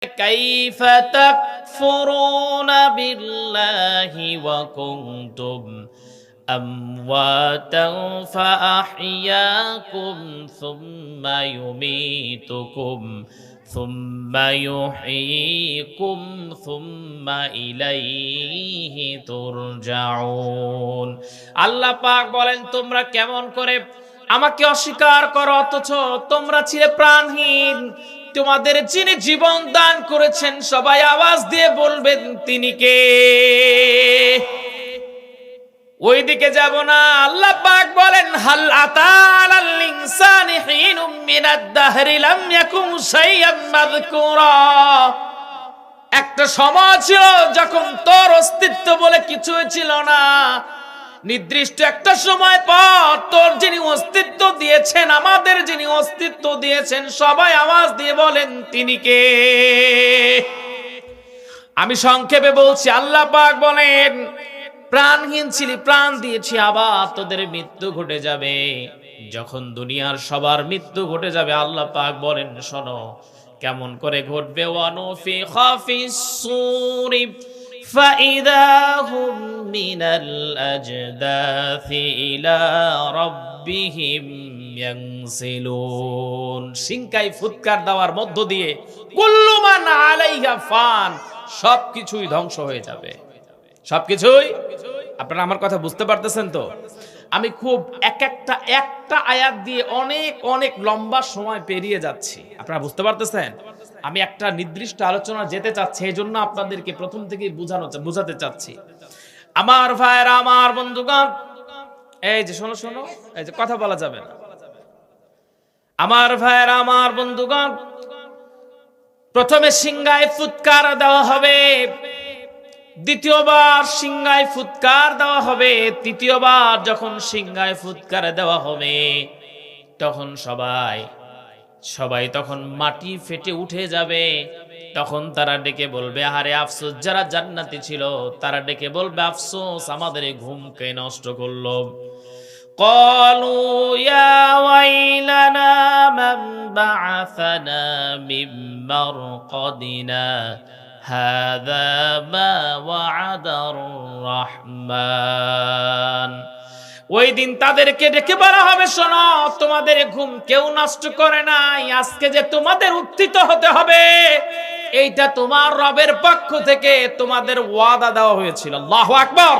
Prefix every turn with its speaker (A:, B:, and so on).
A: كيف تكفرون بالله وكنتم أمواتا فأحياكم ثم يميتكم ثم يحييكم ثم إليه ترجعون। আল্লাহ পাক বলেন, তোমরা কেমন করে আমাকে অস্বীকার করো অথচ তোমরা ছিলে প্রাণহীন। তোমাদের যিনি জীবন দান করেছেন, সবাই আওয়াজ দিয়ে বলবেন তিনি কে? ওইদিকে যাব না। আল্লাহ পাক বলেন, হাল আতালাল ইনসানি হিনুম মিনাদ দাহরি লাম ইয়াকুন শাইআম মাযকুরা। একটা সময় ছিল যখন তোর অস্তিত্ব বলে কিছু ছিল না। নির্দিষ্ট একটা সময় পর তোর যিনি অস্তিত্ব দিয়েছেন, আমাদের যিনি অস্তিত্ব দিয়েছেন, সবাই আওয়াজ দিয়ে বলেন তিনি কে? আমি সংক্ষেপে বলছি, আল্লাহ পাক বলেন, প্রাণহীন ছিলি, প্রাণ দিয়েছি, আবার তোদের মৃত্যু ঘটে যাবে। যখন দুনিয়ার সবার মৃত্যু ঘটে যাবে, আল্লাহ পাক বলেন, শোনো কেমন করে ঘটবে। ওয়ানুফিখা ফিস সূরি ফাইদা হুম মিনাল আজদাথি ইলা রাব্বিহিম ইয়ানসিলুন। সিংকাই ফুৎকার দেওয়ার মধ্য দিয়ে কুল্লু মান আলাইহা ফান, সবকিছুই ধ্বংস হয়ে যাবে, সবকিছুই। আপনারা আমার কথা বুঝতে পারতেছেন তো? আমি খুব একটা আয়াত দিয়ে অনেক অনেক লম্বা সময় পেরিয়ে যাচ্ছি, আপনারা বুঝতে পারতেছেন? আমি একটা নির্দিষ্ট আলোচনা যেতে চাচ্ছি, এই জন্য আপনাদেরকে প্রথম থেকে বুঝাতে চাচ্ছি। আমার ভাইয়েরা, আমার বন্ধুগণ, এই যে শোনো শোনো, এই যে কথা বলা যাবে না। আমার ভাইয়েরা, আমার বন্ধুগণ, প্রথমে সিংহায় ফুৎকার দেওয়া হবে, দ্বিতীয়বার সিংহায় ফুৎকার দেওয়া হবে, তৃতীয়বার যখন সিংহায় ফুৎকার দেওয়া হবে, তখন সবাই তখন মাটি ফেটে উঠে যাবে। তখন তারা ডেকে বলবে, আরে আফসোস, যারা জান্নাতি ছিল তারা ডেকে বলবে, আফসোস, আমাদের এই ঘুমকে নষ্ট করলো। ক্বালু ইয়া ওয়াইলানা মান বা'আসানা মিন মারকাদিনা হাযা মা ওয়া'আদার রাহমান। ওই দিন তাদেরকে ডেকে বলা হবে, শোনো, তোমাদের ঘুম কেউ নষ্ট করে নাই। আজকে যে তোমাদের উত্থিত হতে হবে, এইটা তোমার রবের পক্ষ থেকে তোমাদের ওয়াদা দেওয়া হয়েছিল। আল্লাহু আকবার।